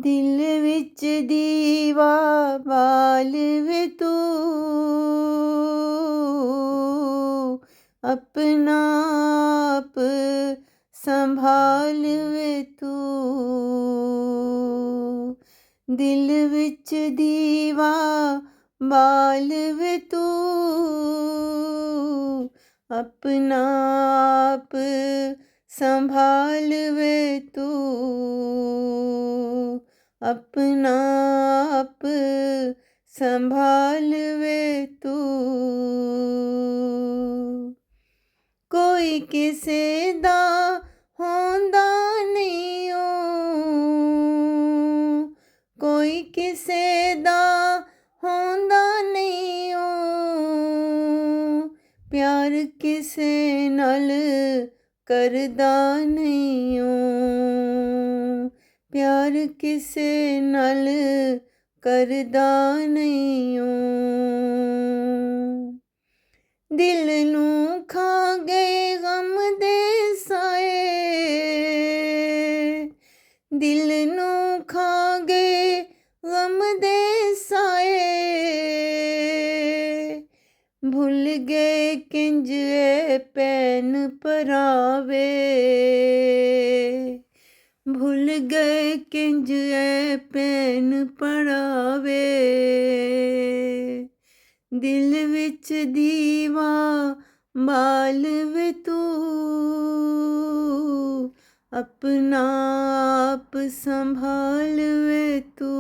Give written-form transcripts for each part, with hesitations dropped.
दिल विच दीवा बाल वे तू, अपना आप संभाल वे तू। दिल विच दीवा बाल वे तू, अपना आप संभाल वे तू, अपना आप संभाल वे तू। कोई किसे दा होंदा नहीं ओ, कोई किसे दा होंदा नहीं ओ, प्यार किसे नाल करदा नहीं ओ, प्यार किसे नाल करदा नहीं ओ। दिल नूं खा गए गम दे साए, दिल नूं खा गए गम दे साए, भुल गए किंज ए भैन भरावे, भुल गए किंज ए भैन भरावे। दिल विच दीवा बाल वे तू, अपना आप संभाल वे तू,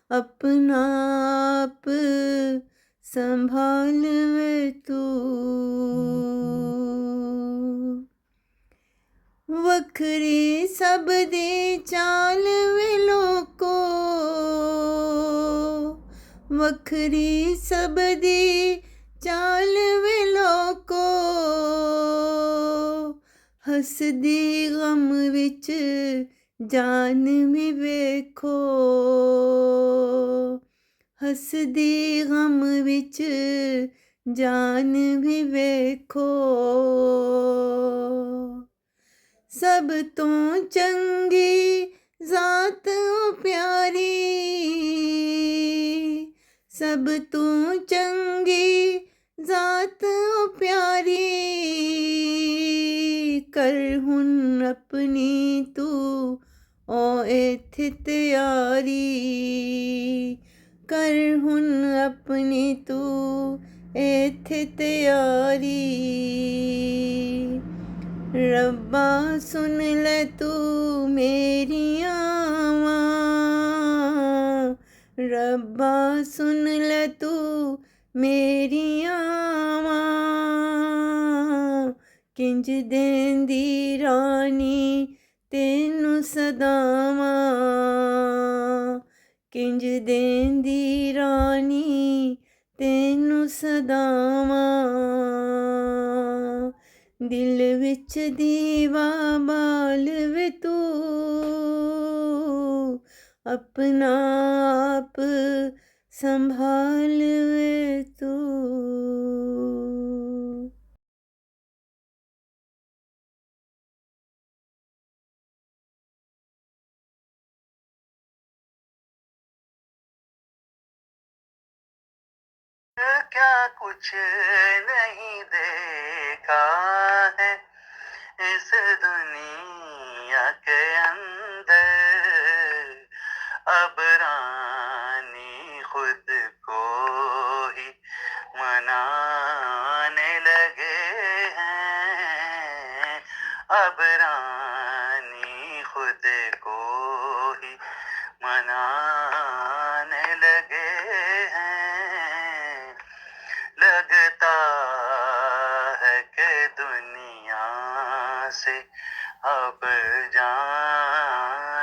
अपना आप संभाल वे तू। वखरी सब दी चाल वे लोको, वखरी सब दी चाल वे लोको, हसदी गम विच जान भी वेखो, हसदी गम विच जान भी वेखो। सब तो चंगी जात ओ प्यारी, सब तो चंगी जात ओ प्यारी, कर हुन अपनी तू ओ इत्थे तैयारी, कर हुन अपनी तू इत्थे तैयारी। रब्बा सुन ले तू मेरियां वां, रब्बा सुन ले तू मेरियां वां, किंज देंदी रानी तेनू सदावां, किंज देंदी रानी तेनू सदावां। दिल विच दीवा बाल वे तू, अपना आप संभाल वे तू। क्या कुछ नहीं देखा है इस दुनिया के अंदर, अब रानी खुद को ही मनाने लगे हैं, अब रानी खुद को ही मनाने लगे हैं। लगता है कि दुनिया से अब जान